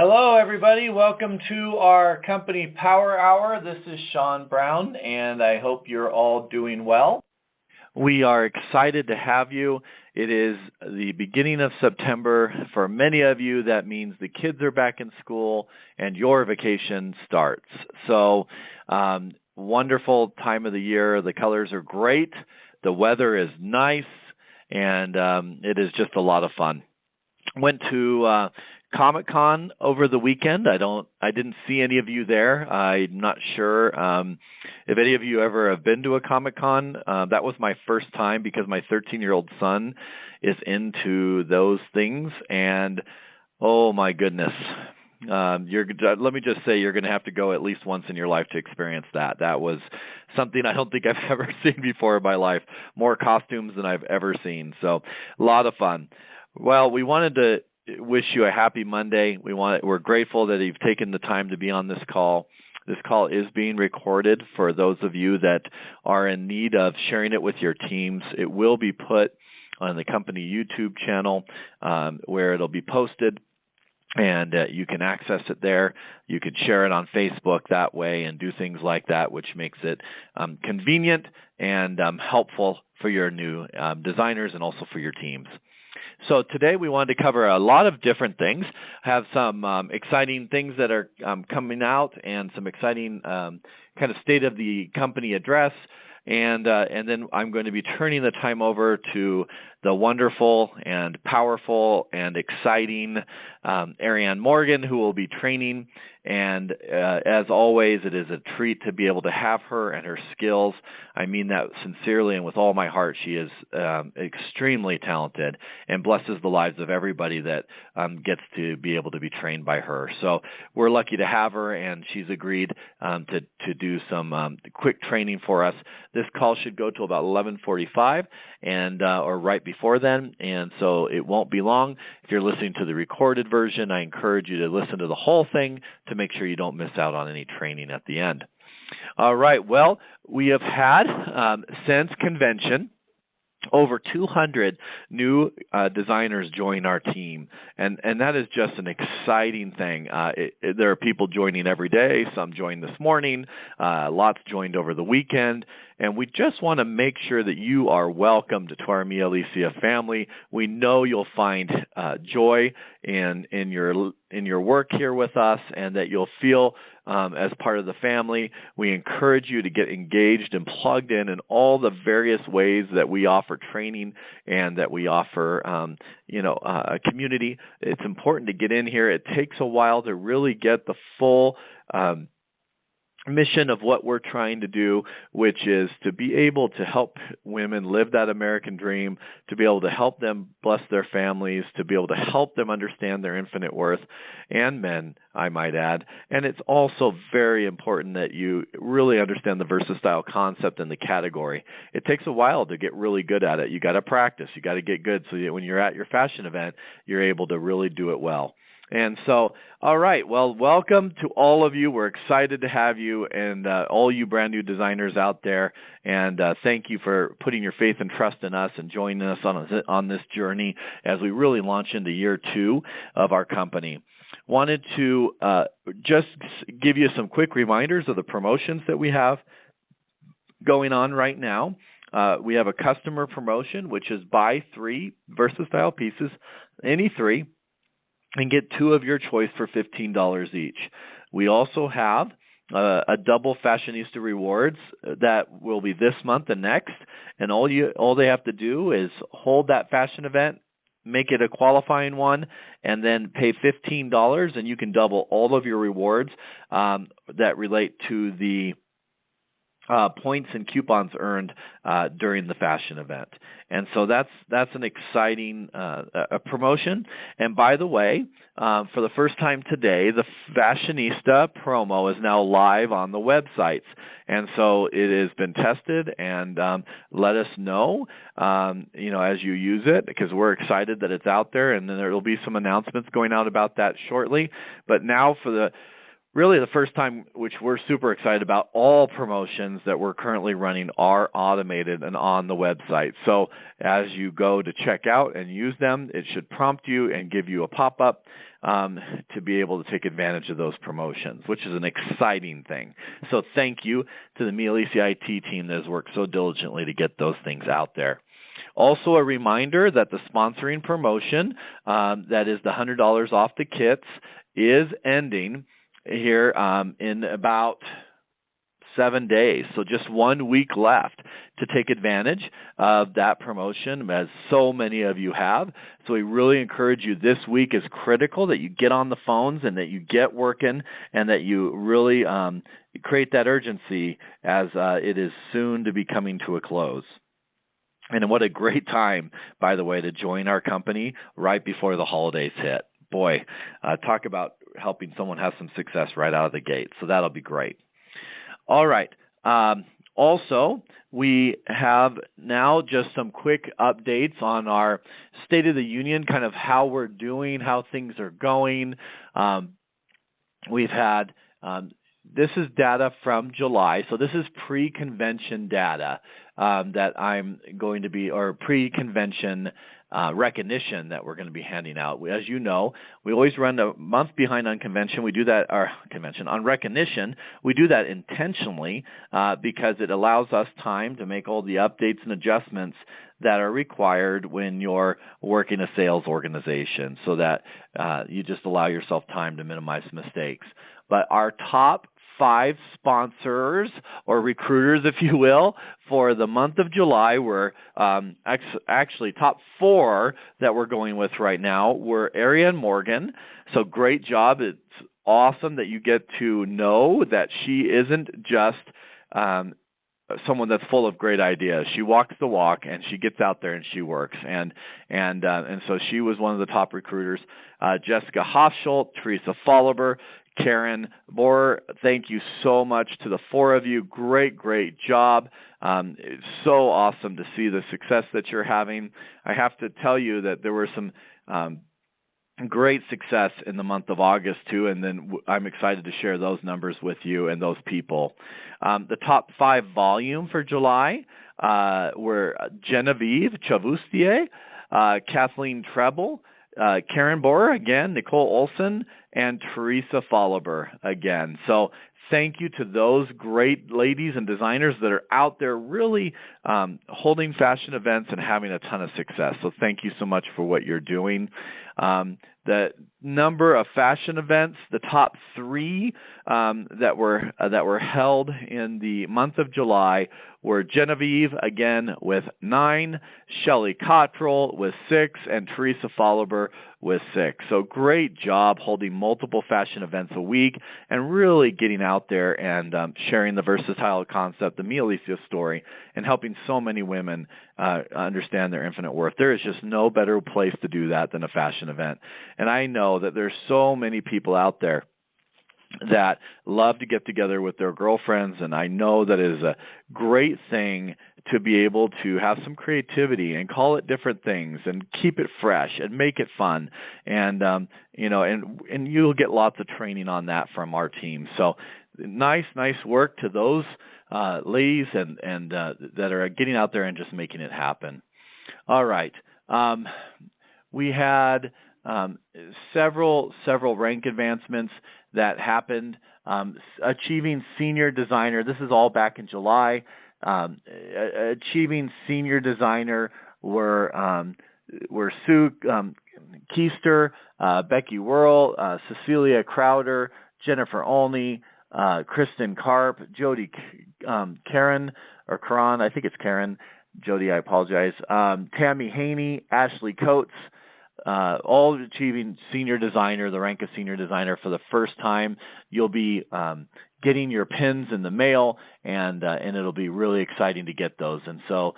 Hello, everybody. Welcome to our company Power Hour. This is Sean Brown, and I hope you're all doing well. We are excited to have you. It is the beginning of September. For many of you, that means the kids are back in school and your vacation starts. So, wonderful time of the year. The colors are great. The weather is nice, and it is just a lot of fun. Went to Comic-Con over the weekend. I didn't see any of you there. I'm not sure if any of you ever have been to a Comic-Con. That was my first time because my 13-year-old son is into those things, and oh my goodness. Let me just say you're going to have to go at least once in your life to experience that. That was something I don't think I've ever seen before in my life. More costumes than I've ever seen. So a lot of fun. Well, we wanted to wish you a happy Monday. We're grateful that you've taken the time to be on this call. This call is being recorded for those of you that are in need of sharing it with your teams. It will be put on the company YouTube channel where it'll be posted, and you can access it there. You can share it on Facebook that way and do things like that, which makes it convenient and helpful for your new designers and also for your teams. So today we wanted to cover a lot of different things, have some exciting things that are coming out and some exciting kind of state of the company address. And then I'm going to be turning the time over to the wonderful and powerful and exciting Ariane Morgan, who will be training. And as always, it is a treat to be able to have her and her skills. I mean that sincerely and with all my heart. She is extremely talented and blesses the lives of everybody that gets to be able to be trained by her. So we're lucky to have her, and she's agreed to do some quick training for us. This call should go to about 11:45 and or right before then, and so it won't be long. If you're listening to the recorded version, I encourage you to listen to the whole thing to make sure you don't miss out on any training at the end. All right, well, we have had, since convention, over 200 new designers join our team, and that is just an exciting thing. There are people joining every day. Some joined this morning. Lots joined over the weekend. And we just want to make sure that you are welcomed to our Mia Alicia family. We know you'll find joy in your work here with us, and that you'll feel as part of the family. We encourage you to get engaged and plugged in all the various ways that we offer training and that we offer a community. It's important to get in here. It takes a while to really get the full mission of what we're trying to do, which is to be able to help women live that American dream, to be able to help them bless their families, to be able to help them understand their infinite worth, and men, I might add. And it's also very important that you really understand the VersaStyle concept and the category. It takes a while to get really good at it. You got to practice. You got to get good so that when you're at your fashion event, you're able to really do it well. And so, all right, well, welcome to all of you. We're excited to have you and all you brand new designers out there. And thank you for putting your faith and trust in us and joining us on this journey as we really launch into year 2 of our company. Wanted to just give you some quick reminders of the promotions that we have going on right now. We have a customer promotion, which is buy 3 VersaStyle pieces, any 3, and get 2 of your choice for $15 each. We also have a double Fashionista rewards that will be this month and next, and all they have to do is hold that fashion event, make it a qualifying one, and then pay $15, and you can double all of your rewards that relate to the points and coupons earned during the fashion event. And so that's an exciting promotion. And by the way, for the first time today, the Fashionista promo is now live on the websites. And so it has been tested, and let us know, as you use it, because we're excited that it's out there, and then there will be some announcements going out about that shortly. But now for really the first time, which we're super excited about, all promotions that we're currently running are automated and on the website. So as you go to check out and use them, it should prompt you and give you a pop-up to be able to take advantage of those promotions, which is an exciting thing. So thank you to the Me Alicia IT team that has worked so diligently to get those things out there. Also, a reminder that the sponsoring promotion, that is the $100 off the kits, is ending here in about 7 days. So just 1 week left to take advantage of that promotion, as so many of you have. So we really encourage you, this week is critical that you get on the phones and that you get working and that you really create that urgency, as it is soon to be coming to a close. And what a great time, by the way, to join our company right before the holidays hit. Boy, talk about helping someone have some success right out of the gate. So that'll be great. All right. Also, we have now just some quick updates on our State of the Union, kind of how we're doing, how things are going. We've had, this is data from July, so this is pre-convention data that I'm going to be, or pre-convention recognition that we're going to be handing out. As you know, we always run a month behind on convention. We do that, or convention, on recognition. We do that intentionally because it allows us time to make all the updates and adjustments that are required when you're working a sales organization, so that you just allow yourself time to minimize mistakes. But our top 5 sponsors, or recruiters, if you will, for the month of July were actually top 4 that we're going with right now were Ariane Morgan. So great job. It's awesome that you get to know that she isn't just someone that's full of great ideas. She walks the walk, and she gets out there and she works. And so she was one of the top recruiters. Jessica Hofschult, Teresa Folliber, Karen Borer, thank you so much to the 4 of you. Great job. It's so awesome to see the success that you're having. I have to tell you that there were some great success in the month of August too, and then I'm excited to share those numbers with you and those people. The top 5 volume for July were Genevieve Chavustier, Kathleen Treble, Karen Borer again, Nicole Olson, and Teresa Folliber again. So thank you to those great ladies and designers that are out there really holding fashion events and having a ton of success. So thank you so much for what you're doing. The number of fashion events, the top 3 that were held in the month of July were Genevieve again with 9, Shelley Cottrell with 6, and Teresa Folliber with 6. So great job holding multiple fashion events a week and really getting out there and sharing the versatile concept, the Me Alicia story, and helping so many women understand their infinite worth. There is just no better place to do that than a fashion event. And I know that there's so many people out there that love to get together with their girlfriends, and I know that it is a great thing to be able to have some creativity and call it different things and keep it fresh and make it fun. And and you'll get lots of training on that from our team. So nice work to those ladies and that are getting out there and just making it happen. All right. We had several rank advancements that happened. Achieving senior designer, this is all back in July. Achieving senior designer were Sue Keister, Becky Whirl, Cecilia Crowder, Jennifer Olney, Kristen Karp, Jody Karen, or Karan, I think it's Karen. Jody, I apologize. Tammy Haney, Ashley Coates, all achieving senior designer, the rank of senior designer for the first time. You'll be getting your pins in the mail, and it'll be really exciting to get those. And so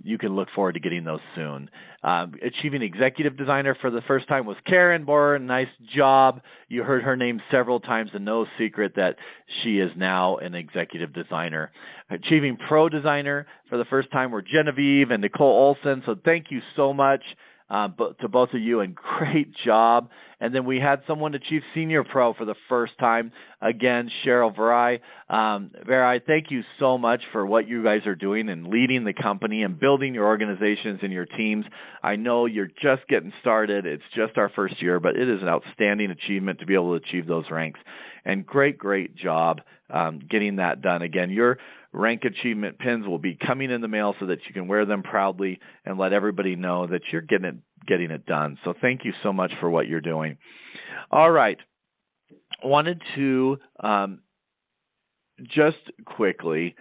you can look forward to getting those soon. Achieving executive designer for the first time was Karen Borer. Nice job. You heard her name several times, and no secret that she is now an executive designer. Achieving pro designer for the first time were Genevieve and Nicole Olson. So thank you so much. but to both of you, and great job. And then we had someone achieve Senior Pro for the first time. Again, Cheryl Varai. Varai, thank you so much for what you guys are doing and leading the company and building your organizations and your teams. I know you're just getting started. It's just our first year, but it is an outstanding achievement to be able to achieve those ranks. And great job getting that done. Again, your rank achievement pins will be coming in the mail so that you can wear them proudly and let everybody know that you're getting it done. So thank you so much for what you're doing. All right. Wanted to just quickly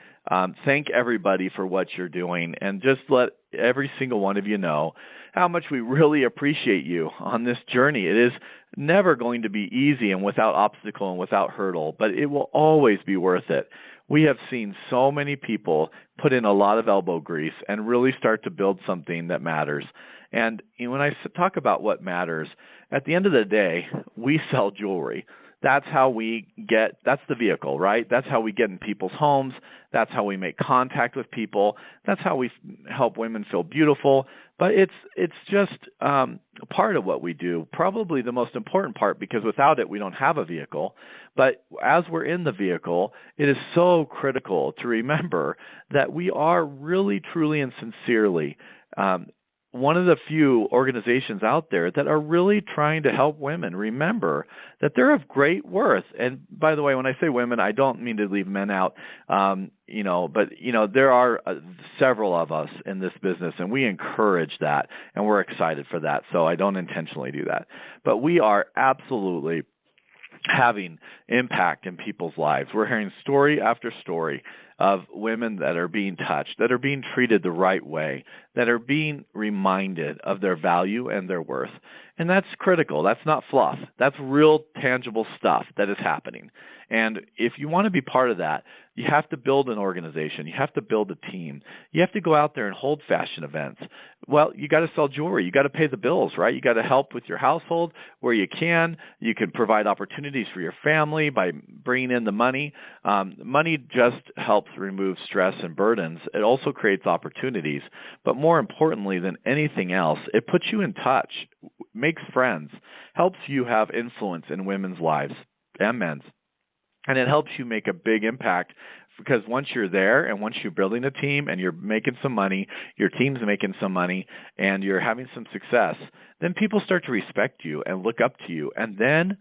thank everybody for what you're doing, and just let every single one of you know how much we really appreciate you on this journey. It is never going to be easy and without obstacle and without hurdle, but it will always be worth it. We have seen so many people put in a lot of elbow grease and really start to build something that matters. And when I talk about what matters, at the end of the day, we sell jewelry. That's how that's the vehicle, right? That's how we get in people's homes. That's how we make contact with people. That's how we help women feel beautiful. But it's just part of what we do, probably the most important part, because without it, we don't have a vehicle. But as we're in the vehicle, it is so critical to remember that we are really, truly, and sincerely one of the few organizations out there that are really trying to help women remember that they're of great worth. And by the way, when I say women, I don't mean to leave men out, but there are several of us in this business, and we encourage that, and we're excited for that. So I don't intentionally do that. But we are absolutely having impact in people's lives. We're hearing story after story of women that are being touched, that are being treated the right way, that are being reminded of their value and their worth. And that's critical. That's not fluff. That's real tangible stuff that is happening. And if you want to be part of that, you have to build an organization. You have to build a team. You have to go out there and hold fashion events. Well, you got to sell jewelry. You got to pay the bills, right? You got to help with your household where you can. You can provide opportunities for your family by bringing in the money. Money just helps remove stress and burdens. It also creates opportunities. But more importantly than anything else, it puts you in touch, makes friends, helps you have influence in women's lives and men's. And it helps you make a big impact, because once you're there and once you're building a team and you're making some money, your team's making some money, and you're having some success, then people start to respect you and look up to you. And then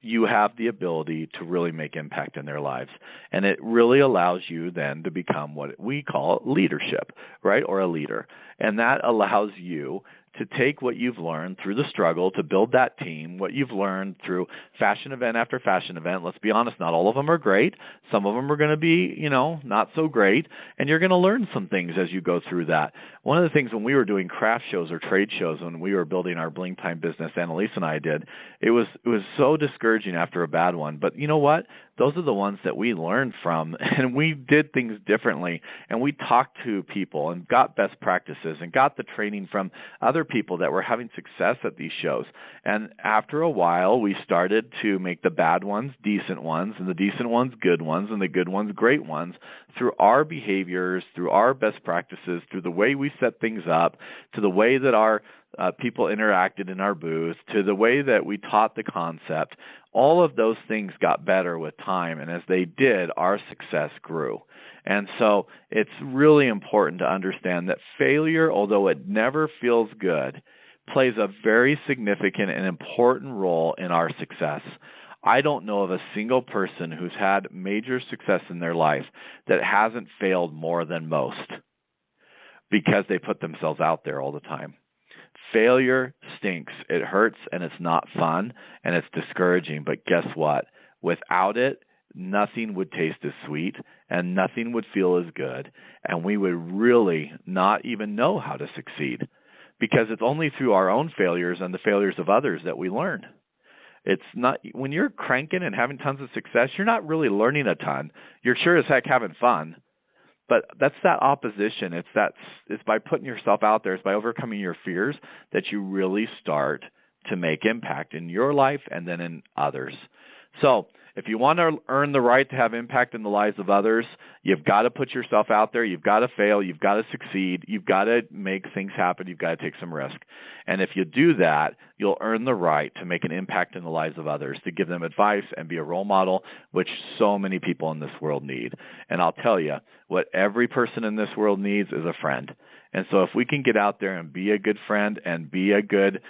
you have the ability to really make impact in their lives. And it really allows you then to become what we call leadership, right, or a leader. And that allows you to take what you've learned through the struggle to build that team, what you've learned through fashion event after fashion event. Let's be honest, not all of them are great. Some of them are going to be, not so great, and you're going to learn some things as you go through that. One of the things when we were doing craft shows or trade shows, when we were building our Bling Time business, Annalise and I did, it was so discouraging after a bad one. But you know what? Those are the ones that we learned from, and we did things differently, and we talked to people and got best practices and got the training from other people that were having success at these shows. And after a while, we started to make the bad ones decent ones, and the decent ones good ones, and the good ones great ones, through our behaviors, through our best practices, through the way we set things up, to the way that our people interacted in our booth, to the way that we taught the concept. All of those things got better with time, and as they did, our success grew. And so it's really important to understand that failure, although it never feels good, plays a very significant and important role in our success. I don't know of a single person who's had major success in their life that hasn't failed more than most, because they put themselves out there all the time. Failure stinks. It hurts, and it's not fun, and it's discouraging. But guess what? Without it, nothing would taste as sweet, and nothing would feel as good, and we would really not even know how to succeed, because it's only through our own failures and the failures of others that we learn. It's not, when you're cranking and having tons of success, you're not really learning a ton. You're sure as heck having fun. But that's that opposition. It's by putting yourself out there, it's by overcoming your fears that you really start to make impact in your life and then in others. So if you want to earn the right to have impact in the lives of others, you've got to put yourself out there. You've got to fail. You've got to succeed. You've got to make things happen. You've got to take some risk. And if you do that, you'll earn the right to make an impact in the lives of others, to give them advice and be a role model, which so many people in this world need. And I'll tell you, what every person in this world needs is a friend. And so if we can get out there and be a good friend and be a good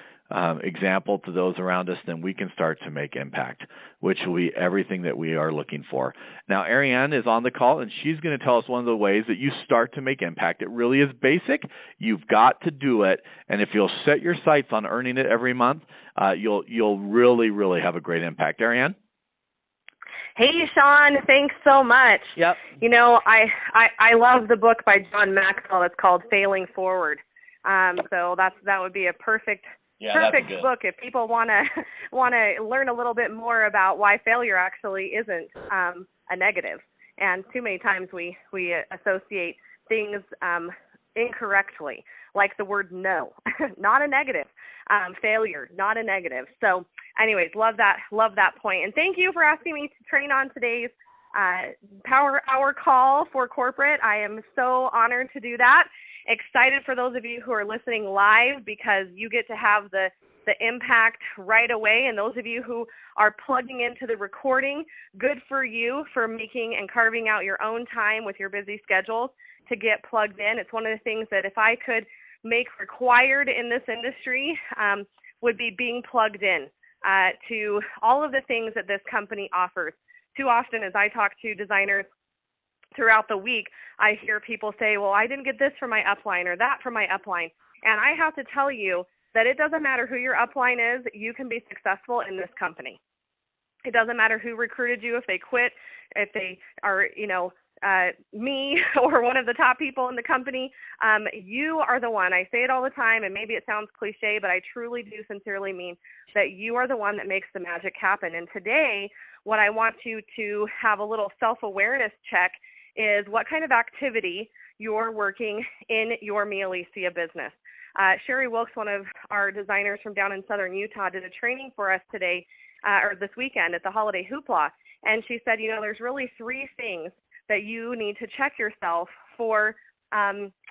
example to those around us, then we can start to make impact, which will be everything that we are looking for. Now, Ariane is on the call, and she's going to tell us one of the ways that you start to make impact. It really is basic. You've got to do it, and if you'll set your sights on earning it every month, you'll really, really have a great impact. Ariane? Hey, Sean, thanks so much. Yep. You know, I love the book by John Maxwell. It's called Failing Forward. So that would be a perfect book if people want to learn a little bit more about why failure actually isn't a negative. And too many times we associate things incorrectly, like the word no, not a negative. Failure, not a negative. So anyways, love that point. And thank you for asking me to train on today's Power Hour call for corporate. I am so honored to do that. Excited for those of you who are listening live, because you get to have the impact right away. And those of you who are plugging into the recording, good for you for making and carving out your own time with your busy schedules to get plugged in. It's one of the things that if I could make required in this industry would be being plugged in to all of the things that this company offers. Too often as I talk to designers throughout the week, I hear people say, well, I didn't get this from my upline or that from my upline. And I have to tell you that it doesn't matter who your upline is, you can be successful in this company. It doesn't matter who recruited you, if they quit, if they are, me or one of the top people in the company. You are the one. I say it all the time, and maybe it sounds cliche, but I truly do sincerely mean that you are the one that makes the magic happen. And today, what I want you to have a little self-awareness check is what kind of activity you're working in your Mia Alicia business. Sherry Wilkes, one of our designers from down in southern Utah, did a training for us today, or this weekend at the Holiday Hoopla. And she said, there's really three things that you need to check yourself for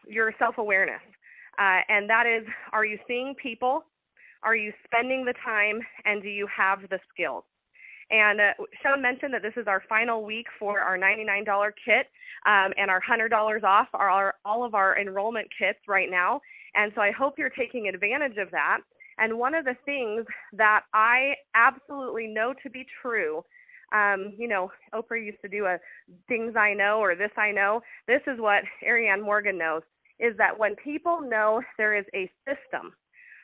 your self-awareness. And that is, are you seeing people? Are you spending the time? And do you have the skills? And Sean mentioned that this is our final week for our $99 kit and our $100 off all of our enrollment kits right now. And so I hope you're taking advantage of that. And one of the things that I absolutely know to be true, Oprah used to do a things I know or this I know. This is what Ariane Morgan knows, is that when people know there is a system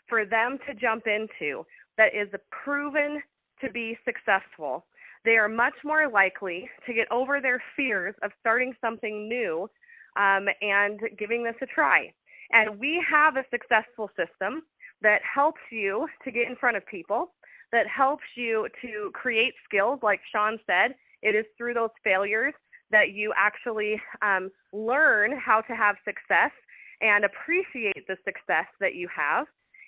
for them to jump into that is proven to be successful, they are much more likely to get over their fears of starting something new and giving this a try. And we have a successful system that helps you to get in front of people, that helps you to create skills. Like Sean said, it is through those failures that you actually learn how to have success and appreciate the success that you have.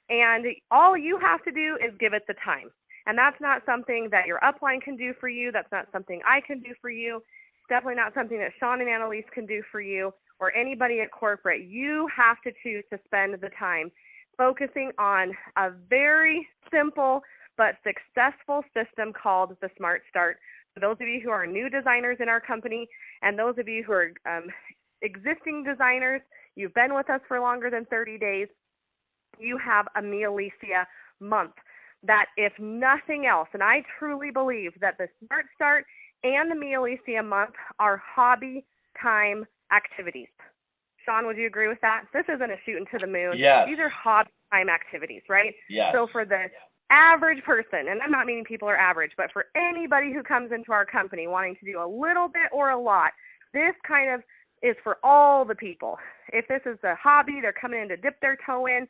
And all you have to do is give it the time. And that's not something that your upline can do for you. That's not something I can do for you. It's definitely not something that Sean and Annalise can do for you or anybody at corporate. You have to choose to spend the time focusing on a very simple but successful system called the Smart Start. For those of you who are new designers in our company and those of you who are existing designers, you've been with us for longer than 30 days, you have a Mia Alicia month that, if nothing else, and I truly believe that the Smart Start and the Mia Alicia month are hobby time activities. Sean, would you agree with that? This isn't a shooting to the moon. Yes. These are hobby time activities, right? Yes. So for the average person, and I'm not meaning people are average, but for anybody who comes into our company wanting to do a little bit or a lot, this kind of is for all the people. If this is a hobby, they're coming in to dip their toe in.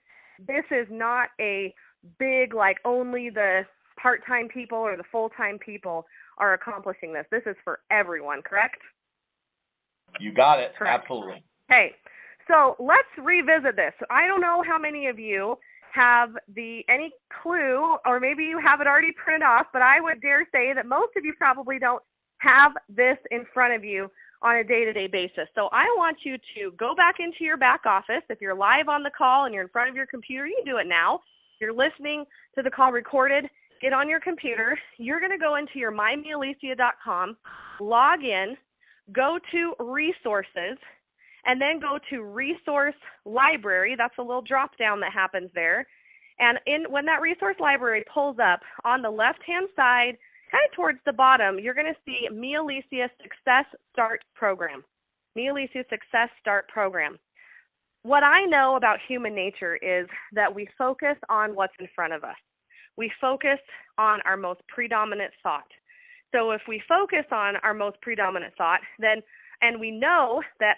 This is not a big, like, only the part-time people or the full-time people are accomplishing this. This is for everyone, correct? You got it. Correct. Absolutely. Okay, so let's revisit this. I don't know how many of you have any clue, or maybe you have it already printed off, but I would dare say that most of you probably don't have this in front of you on a day-to-day basis. So I want you to go back into your back office. If you're live on the call and you're in front of your computer, you can do it now. If you're listening to the call recorded, get on your computer. You're going to go into your mymealicia.com, log in, go to resources, and then go to resource library. That's a little drop down that happens there. And when that resource library pulls up, on the left-hand side, kind of towards the bottom, you're going to see Me Alicia Success Start Program. Me Alicia Success Start Program. What I know about human nature is that we focus on what's in front of us. We focus on our most predominant thought. So if we focus on our most predominant thought, then, and we know that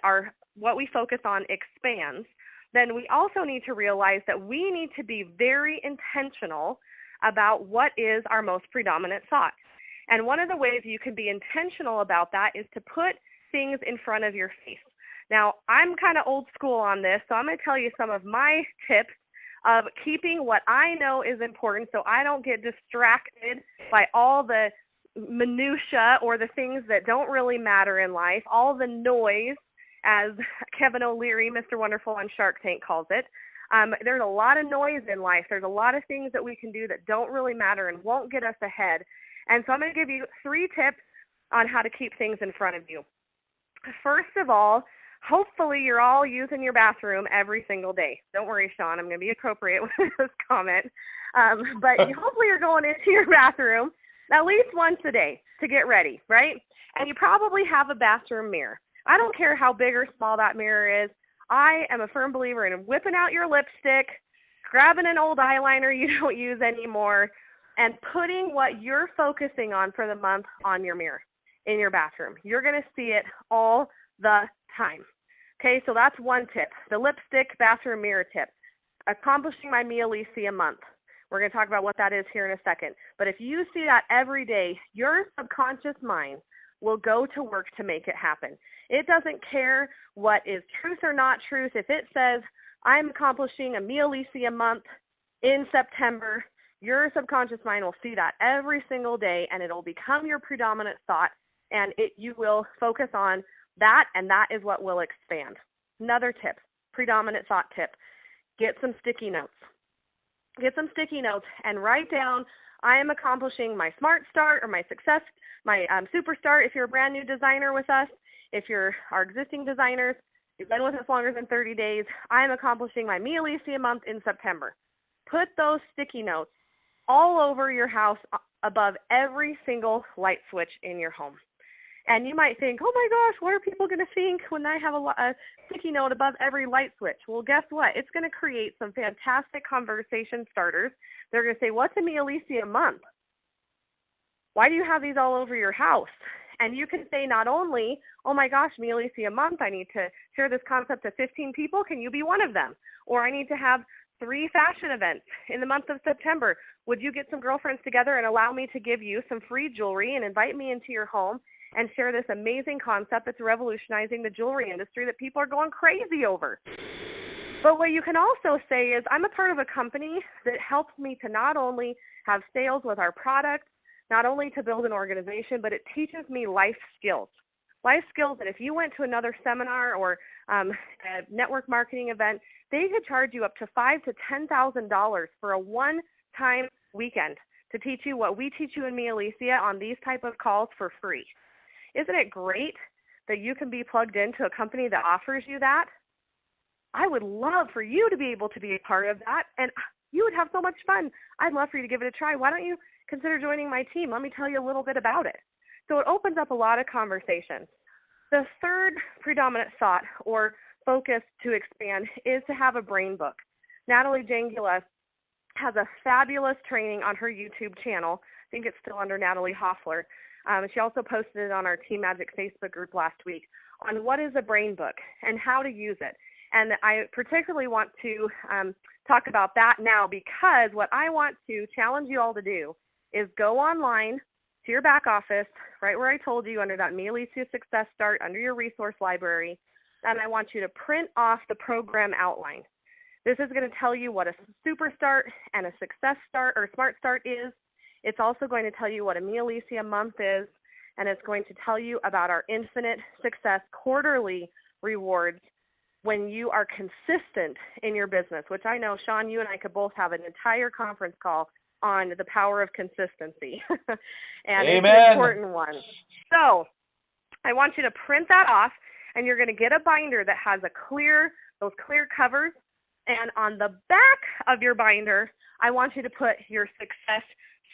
what we focus on expands, then we also need to realize that we need to be very intentional about what is our most predominant thought. And one of the ways you can be intentional about that is to put things in front of your face. Now, I'm kind of old school on this, so I'm going to tell you some of my tips of keeping what I know is important so I don't get distracted by all the minutia or the things that don't really matter in life, all the noise, as Kevin O'Leary, Mr. Wonderful on Shark Tank, calls it. There's a lot of noise in life. There's a lot of things that we can do that don't really matter and won't get us ahead. And so I'm going to give you 3 tips on how to keep things in front of you. First of all, hopefully you're all using your bathroom every single day. Don't worry, Sean, I'm going to be appropriate with this comment. But hopefully you're going into your bathroom at least once a day to get ready, right? And you probably have a bathroom mirror. I don't care how big or small that mirror is. I am a firm believer in whipping out your lipstick, grabbing an old eyeliner you don't use anymore, and putting what you're focusing on for the month on your mirror in your bathroom. You're going to see it all the time. Okay, so that's one tip. The lipstick bathroom mirror tip. Accomplishing my Me Alicia month. We're going to talk about what that is here in a second. But if you see that every day, your subconscious mind will go to work to make it happen. It doesn't care what is truth or not truth. If it says, I'm accomplishing a Me Alicia month in September, your subconscious mind will see that every single day, and it'll become your predominant thought, and you will focus on that, and that is what will expand. Another tip, predominant thought tip, get some sticky notes. Get some sticky notes and write down, I am accomplishing my Smart Start or my Success, my Super Start if you're a brand new designer with us. If you're our existing designers, you've been with us longer than 30 days, I am accomplishing my Me Alicia month in September. Put those sticky notes all over your house above every single light switch in your home. And you might think, oh my gosh, what are people going to think when I have a sticky note above every light switch? Well, guess what? It's going to create some fantastic conversation starters. They're going to say, what's a Me Alicia month? Why do you have these all over your house? And you can say not only, oh my gosh, Me Alicia month, I need to share this concept to 15 people. Can you be one of them? Or I need to have 3 fashion events in the month of September. Would you get some girlfriends together and allow me to give you some free jewelry and invite me into your home and share this amazing concept that's revolutionizing the jewelry industry that people are going crazy over? But what you can also say is, I'm a part of a company that helps me to not only have sales with our products, not only to build an organization, but it teaches me life skills. Life skills that if you went to another seminar or a network marketing event, they could charge you up to $5,000 to $10,000 for a one-time weekend to teach you what we teach you in Me Alicia on these type of calls for free. Isn't it great that you can be plugged into a company that offers you that? I would love for you to be able to be a part of that, and you would have so much fun. I'd love for you to give it a try. Why don't you consider joining my team? Let me tell you a little bit about it. So it opens up a lot of conversations. The third predominant thought or focus to expand is to have a brain book. Natalie Jangula has a fabulous training on her YouTube channel. I think it's still under Natalie Hoffler. She also posted it on our Team Magic Facebook group last week on what is a brain book and how to use it. And I particularly want to talk about that now, because what I want to challenge you all to do is go online to your back office, right where I told you, under that Me Alicia Success Start, under your resource library, and I want you to print off the program outline. This is going to tell you what a super start and a success start or smart start is. It's also going to tell you what a Me Alicia month is, and it's going to tell you about our Infinite Success quarterly rewards when you are consistent in your business, which I know, Sean, you and I could both have an entire conference call on the power of consistency. And Amen. It's an important one. So I want you to print that off, and you're going to get a binder that has those clear covers. And on the back of your binder, I want you to put your Success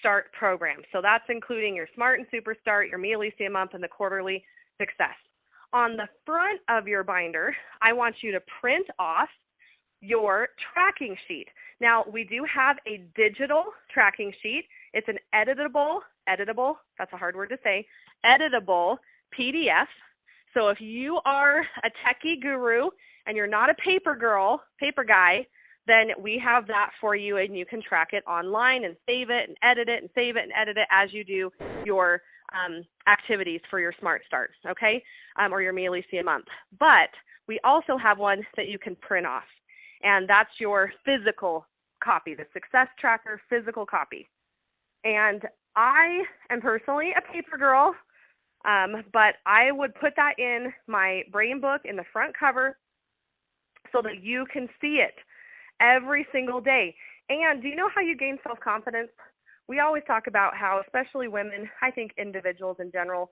Start program. So that's including your Smart and Super Start, your Me Alicia month, and the quarterly success. On the front of your binder, I want you to print off your tracking sheet. Now, we do have a digital tracking sheet. It's an editable, that's a hard word to say, editable PDF. So if you are a techie guru and you're not a paper guy, then we have that for you, and you can track it online and save it and edit it and save it and edit it as you do your activities for your Smart Start, okay, or your Me Alicia month. But we also have one that you can print off, and that's your physical copy, the Success Tracker physical copy. And I am personally a paper girl, but I would put that in my brain book in the front cover so that you can see it every single day. And do you know how you gain self-confidence? We always talk about how, especially women, I think individuals in general,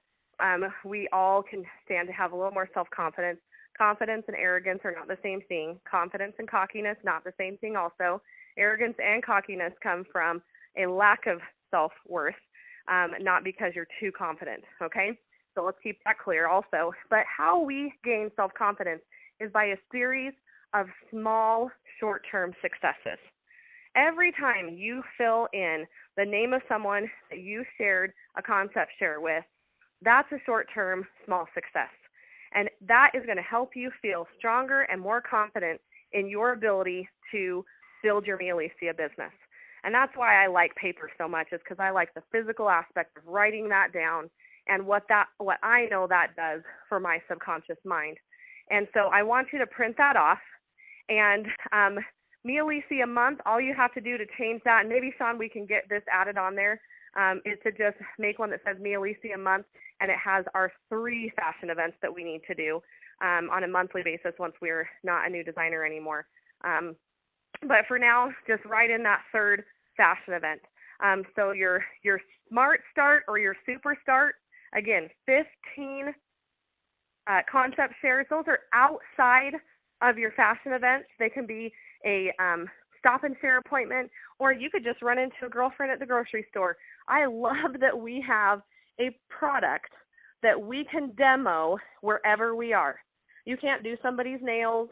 we all can stand to have a little more self-confidence. Confidence and arrogance are not the same thing. Confidence and cockiness, not the same thing also. Arrogance and cockiness come from a lack of self-worth, not because you're too confident, okay? So let's keep that clear also. But how we gain self-confidence is by a series of small, short-term successes. Every time you fill in the name of someone that you shared a concept share with, that's a short-term, small success. And that is going to help you feel stronger and more confident in your ability to build your Me Alicia business. And that's why I like paper so much, is because I like the physical aspect of writing that down and what I know that does for my subconscious mind. And so I want you to print that off. And Me Alicia month, all you have to do to change that, and maybe, Sean, we can get this added on there, is to just make one that says Me Alicia month, and it has our 3 fashion events that we need to do on a monthly basis once we're not a new designer anymore. But for now, just write in that 3rd fashion event. So your Smart Start or your Super Start, again, 15 concept shares. Those are outside of your fashion events. They can be a stop and share appointment, or you could just run into a girlfriend at the grocery store. I love that we have a product that we can demo wherever we are. You can't do somebody's nails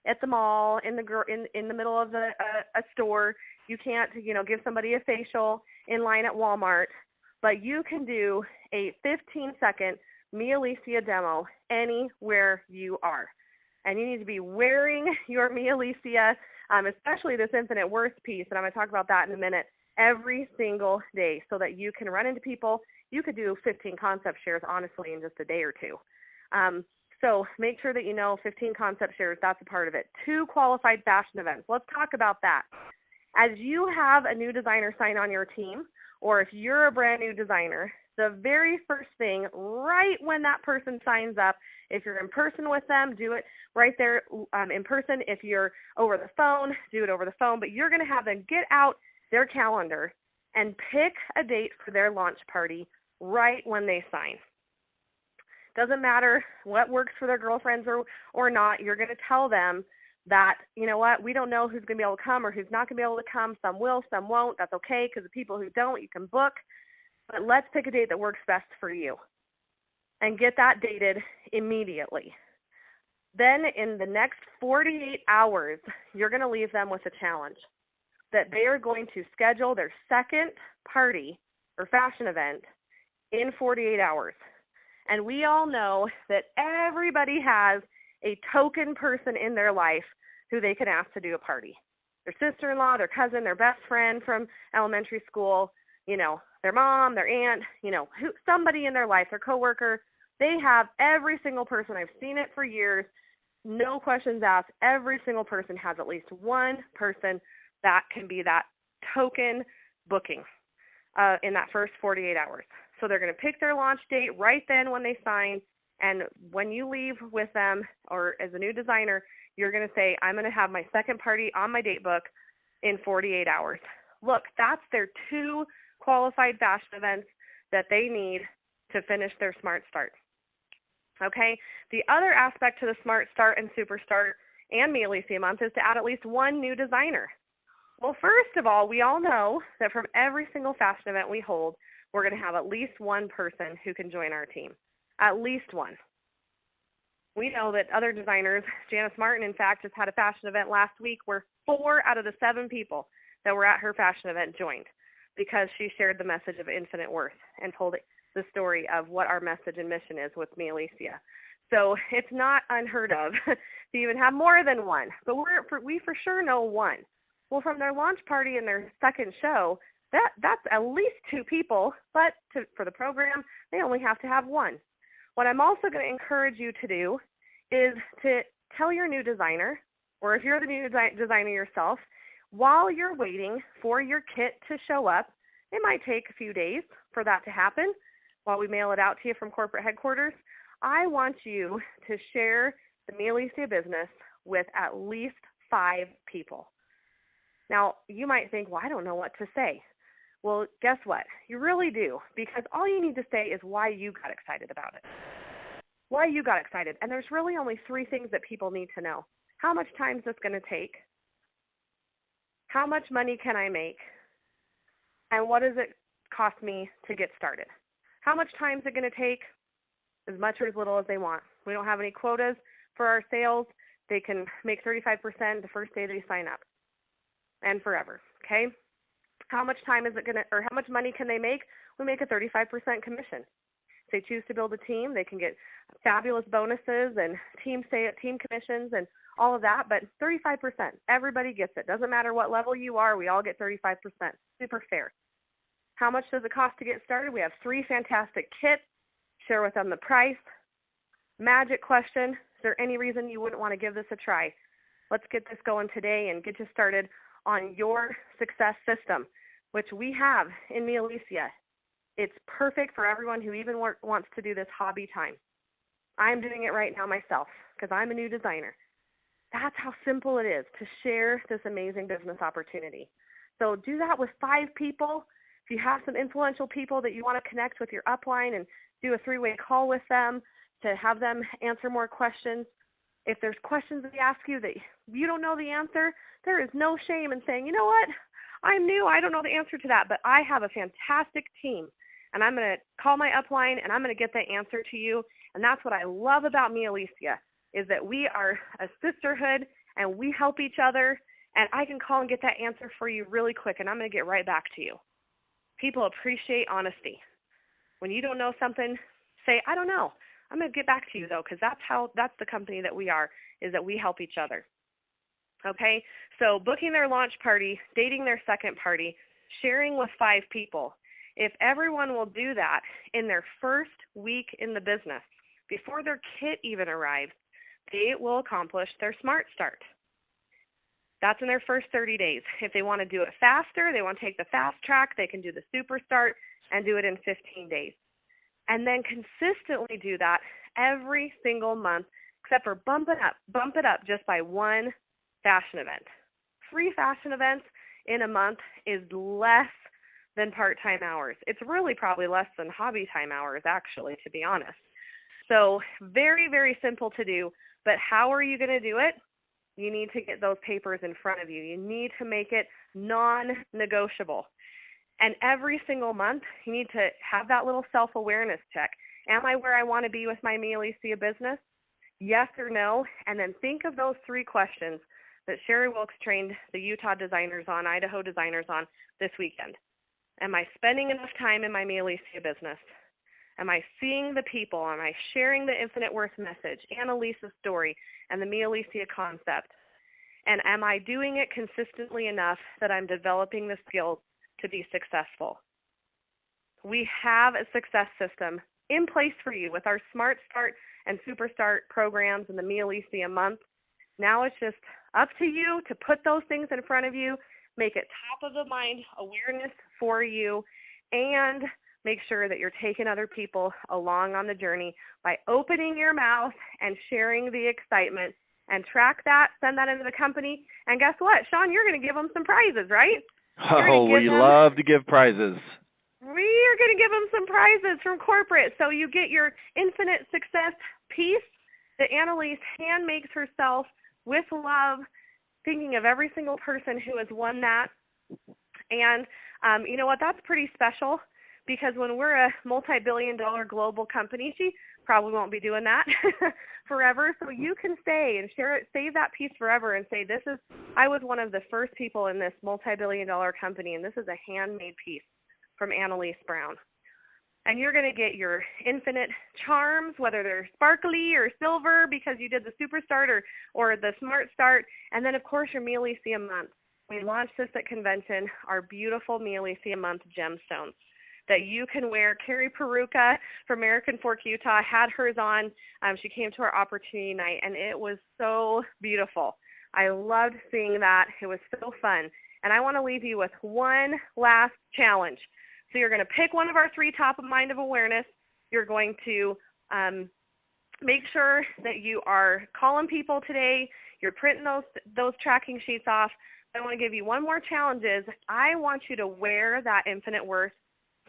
at the mall, in the middle of a store. You can't, give somebody a facial in line at Walmart, but you can do a 15-second Me Alicia demo anywhere you are. And you need to be wearing your Me Alicia, especially this Infinite Worth piece, and I'm going to talk about that in a minute, every single day so that you can run into people. You could do 15 concept shares, honestly, in just a day or 2. So make sure that 15 concept shares, that's a part of it. 2 qualified fashion events. Let's talk about that. As you have a new designer sign on your team, or if you're a brand new designer, the very first thing, right when that person signs up, if you're in person with them, do it right there in person. If you're over the phone, do it over the phone. But you're going to have them get out their calendar and pick a date for their launch party right when they sign. Doesn't matter what works for their girlfriends or not. You're going to tell them that, you know what, we don't know who's going to be able to come or who's not going to be able to come. Some will, some won't. That's okay, because the people who don't, you can book. But let's pick a date that works best for you and get that dated immediately. Then in the next 48 hours, you're going to leave them with a challenge that they are going to schedule their second party or fashion event in 48 hours. And we all know that everybody has a token person in their life who they can ask to do a party. Their sister-in-law, their cousin, their best friend from elementary school, their mom, their aunt, somebody in their life, their coworker. They have every single person. I've seen it for years. no questions asked. Every single person has at least one person that can be that token booking in that first 48 hours. So they're going to pick their launch date right then when they sign. And when you leave with them, or as a new designer, you're going to say, I'm going to have my second party on my date book in 48 hours. Look, that's their 2 qualified fashion events that they need to finish their Smart Start. Okay? The other aspect to the Smart Start and Super Start and Me Alicia month is to add at least one new designer. Well, first of all, we all know that from every single fashion event we hold, we're going to have at least one person who can join our team. At least one. We know that other designers, Janice Martin, in fact, just had a fashion event last week where 4 out of the 7 people that were at her fashion event joined because she shared the message of infinite worth and told the story of what our message and mission is with Me Alicia. So it's not unheard of to even have more than one, but we for sure know one. Well, from their launch party and their second show, that's at least 2 people, but for the program, they only have to have one. What I'm also going to encourage you to do is to tell your new designer, or if you're the new designer yourself, while you're waiting for your kit to show up, it might take a few days for that to happen while we mail it out to you from corporate headquarters. I want you to share the Me Alicia business with at least 5 people. Now, you might think, well, I don't know what to say. Well, guess what? You really do, because all you need to say is why you got excited about it. Why you got excited. And there's really only 3 things that people need to know. How much time is this going to take? How much money can I make? And what does it cost me to get started? How much time is it going to take? As much or as little as they want. We don't have any quotas for our sales. They can make 35% the first day they sign up and forever, okay? How much time is it going to, or how much money can they make? We make a 35% commission. If they choose to build a team, they can get fabulous bonuses and team commissions and all of that, but 35%, everybody gets it. Doesn't matter what level you are, we all get 35%. Super fair. How much does it cost to get started? We have 3 fantastic kits. Share with them the price. Magic question, is there any reason you wouldn't want to give this a try? Let's get this going today and get you started on your success system, which we have in Me Alicia. It's perfect for everyone who even wants to do this hobby time. I'm doing it right now myself because I'm a new designer. That's how simple it is to share this amazing business opportunity. So do that with 5 people. If you have some influential people that you want to connect with your upline and do a 3-way call with them to have them answer more questions. If there's questions they ask you that you don't know the answer, there is no shame in saying, you know what, I'm new, I don't know the answer to that, but I have a fantastic team, and I'm going to call my upline, and I'm going to get the answer to you. And that's what I love about Me Alicia, is that we are a sisterhood, and we help each other, and I can call and get that answer for you really quick, and I'm going to get right back to you. People appreciate honesty. When you don't know something, say, I don't know. I'm going to get back to you, though, because that's the company that we are, is that we help each other. Okay? So booking their launch party, dating their second party, sharing with 5 people. If everyone will do that in their first week in the business, before their kit even arrives, they will accomplish their Smart Start. That's in their first 30 days. If they want to do it faster, they want to take the fast track, they can do the Super Start and do it in 15 days. And then consistently do that every single month, except for bump it up just by 1 fashion event. 3 fashion events in a month is less than part-time hours. It's really probably less than hobby time hours, actually, to be honest. So very, very simple to do, but how are you going to do it? You need to get those papers in front of you. You need to make it non-negotiable. And every single month, you need to have that little self-awareness check. Am I where I want to be with my Me Alicia business? Yes or no? And then think of those 3 questions that Sherry Wilkes trained the Utah designers on, Idaho designers on this weekend. Am I spending enough time in my Me Alicia business? Am I seeing the people? Am I sharing the Infinite Worth message, Annalisa's story, and the Me Alicia concept? And am I doing it consistently enough that I'm developing the skills to be successful? We have a success system in place for you with our Smart Start and Super Start programs and the Me Elysia month. Now it's just up to you to put those things in front of you, make it top of the mind awareness for you, and make sure that you're taking other people along on the journey by opening your mouth and sharing the excitement. And track that, send that into the company, and guess what? Sean, you're going to give them some prizes, right? Oh, we love to give prizes. We are going to give them some prizes from corporate. So you get your Infinite Success piece that Annalise hand makes herself with love, thinking of every single person who has won that. And you know what? That's pretty special, because when we're a multi-billion-dollar global company, she probably won't be doing that forever. So you can stay and share it, save that piece forever, and say, I was one of the first people in this multi-billion-dollar company, and this is a handmade piece from Annalise Brown. And you're going to get your infinite charms, whether they're sparkly or silver because you did the Super Start or the Smart Start. And then, of course, your Me Elysia month. We launched this at convention, our beautiful Me Elysia month gemstones that you can wear. Carrie Peruka from American Fork, Utah had hers on. She came to our opportunity night, and it was so beautiful. I loved seeing that. It was so fun. And I want to leave you with one last challenge. So you're going to pick one of our 3 top of mind of awareness. You're going to make sure that you are calling people today. You're printing those tracking sheets off. I want to give you one more challenge. I want you to wear that Infinite Worth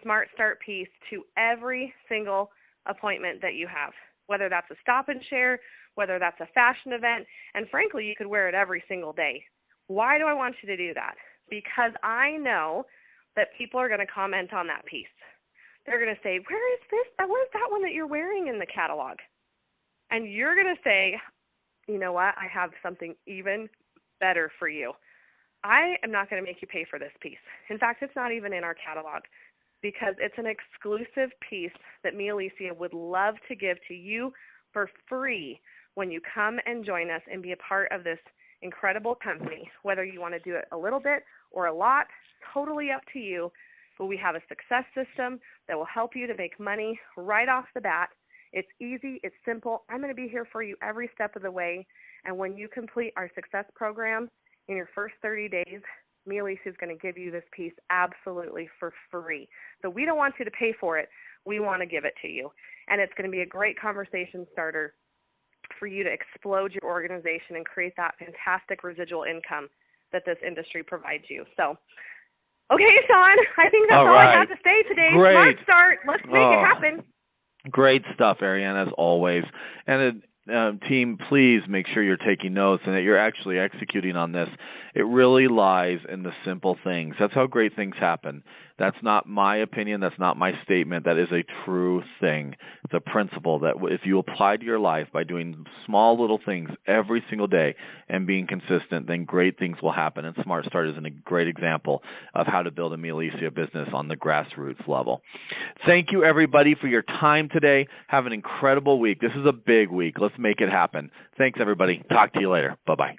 Smart Start piece to every single appointment that you have, whether that's a stop and share, whether that's a fashion event, and frankly, you could wear it every single day. Why do I want you to do that? Because I know that people are going to comment on that piece. They're going to say, where's that one that you're wearing in the catalog? And you're going to say, you know what, I have something even better for you. I am not going to make you pay for this piece. In fact, it's not even in our catalog, because it's an exclusive piece that Me Elysia would love to give to you for free when you come and join us and be a part of this incredible company. Whether you want to do it a little bit or a lot, totally up to you. But we have a success system that will help you to make money right off the bat. It's easy. It's simple. I'm going to be here for you every step of the way. And when you complete our success program in your first 30 days, Me Elysia is going to give you this piece absolutely for free. So we don't want you to pay for it. We want to give it to you. And it's going to be a great conversation starter for you to explode your organization and create that fantastic residual income that this industry provides you. So, okay, Sean, I think that's all I have to say today. Great. Smart Start. Let's make it happen. Great stuff, Ariane, as always. And team, please make sure you're taking notes and that you're actually executing on this. It really lies in the simple things. That's how great things happen. That's not my opinion. That's not my statement. That is a true thing. It's a principle that if you apply to your life by doing small little things every single day and being consistent, then great things will happen. And Smart Start is a great example of how to build a Me Elysia business on the grassroots level. Thank you, everybody, for your time today. Have an incredible week. This is a big week. Let's make it happen. Thanks, everybody. Talk to you later. Bye-bye.